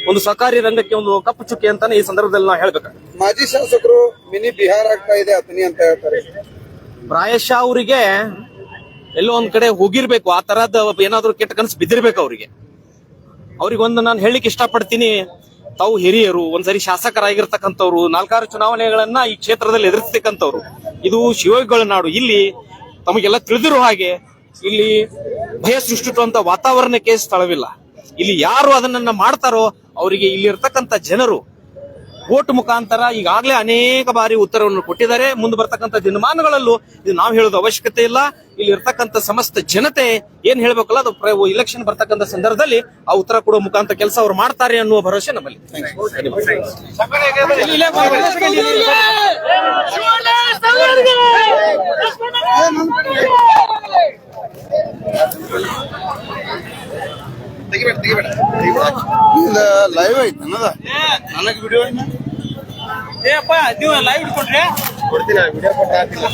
ಒಂದು ಸಹಕಾರಿ ರಂಗಕ್ಕೆ ಒಂದು ಕಪ್ಪು ಚುಕ್ಕಿ ಅಂತಾನೆ ಈ ಸಂದರ್ಭದಲ್ಲಿ ನಾವು ಹೇಳ್ಬೇಕು. ಮಾಜಿ ಶಾಸಕರು ಮಿನಿ ಬಿಹಾರ ಆಗ್ತಾ ಇದೆ ಅತನಿ ಅಂತ ಹೇಳ್ತಾರೆ. ಪ್ರಾಯಶಃ ಅವರಿಗೆ ಎಲ್ಲೋ ಒಂದ್ ಕಡೆ ಹೋಗಿರ್ಬೇಕು, ಆ ತರದ್ ಏನಾದ್ರು ಕೆಟ್ಟ ಕನಸು ಬಿದ್ದಿರ್ಬೇಕು ಅವ್ರಿಗೆ. ಅವ್ರಿಗೊಂದು ನಾನು ಹೇಳಲಿಕ್ಕೆ ಇಷ್ಟಪಡ್ತೀನಿ, ತಾವು ಹಿರಿಯರು, ಒಂದ್ಸರಿ ಶಾಸಕರಾಗಿರ್ತಕ್ಕಂಥವ್ರು, 4-6 ಚುನಾವಣೆಗಳನ್ನ ಈ ಕ್ಷೇತ್ರದಲ್ಲಿ ಎದುರಿಸ್ತಕ್ಕಂಥವ್ರು. ಇದು ಶಿವಯೋಗಿಗಳ ನಾಡು. ಇಲ್ಲಿ ತಮಗೆಲ್ಲ ತಿಳಿದಿರೋ ಹಾಗೆ ಇಲ್ಲಿ ಭಯ ಸೃಷ್ಟಿಸುವಂತ ವಾತಾವರಣಕ್ಕೆ ಸ್ಥಳವಿಲ್ಲ. ಇಲ್ಲಿ ಯಾರು ಅದನ್ನ ಮಾಡ್ತಾರೋ ಅವರಿಗೆ ಇಲ್ಲಿ ಇರ್ತಕ್ಕಂಥ ಜನರು ವೋಟ್ ಮುಖಾಂತರ ಈಗಾಗಲೇ ಅನೇಕ ಬಾರಿ ಉತ್ತರವನ್ನು ಕೊಟ್ಟಿದ್ದಾರೆ. ಮುಂದೆ ಬರ್ತಕ್ಕಂಥ ದಿನಮಾನಗಳಲ್ಲೂ ಇದು ನಾವು ಹೇಳೋದು ಅವಶ್ಯಕತೆ ಇಲ್ಲ. ಇಲ್ಲಿ ಇರ್ತಕ್ಕಂಥ ಸಮಸ್ತ ಜನತೆ ಏನ್ ಹೇಳ್ಬೇಕಲ್ಲ, ಅದು ಇಲೆಕ್ಷನ್ ಬರ್ತಕ್ಕಂಥ ಸಂದರ್ಭದಲ್ಲಿ ಆ ಉತ್ತರ ಕೊಡುವ ಮುಖಾಂತರ ಕೆಲಸ ಅವ್ರು ಮಾಡ್ತಾರೆ ಅನ್ನುವ ಭರವಸೆ ನಮ್ಮಲ್ಲಿ. ಲೈವ್ ಐತೆ ನನಗೆ ವಿಡಿಯೋ ನೀವು ಲೈವ್ ಇಟ್ಕೊಂಡ್ರೆ ಕೊಡ್ತೀನಿ. ವಿಡಿಯೋ ಕೊಟ್ಟು ಹಾಕಿಲ್ಲ.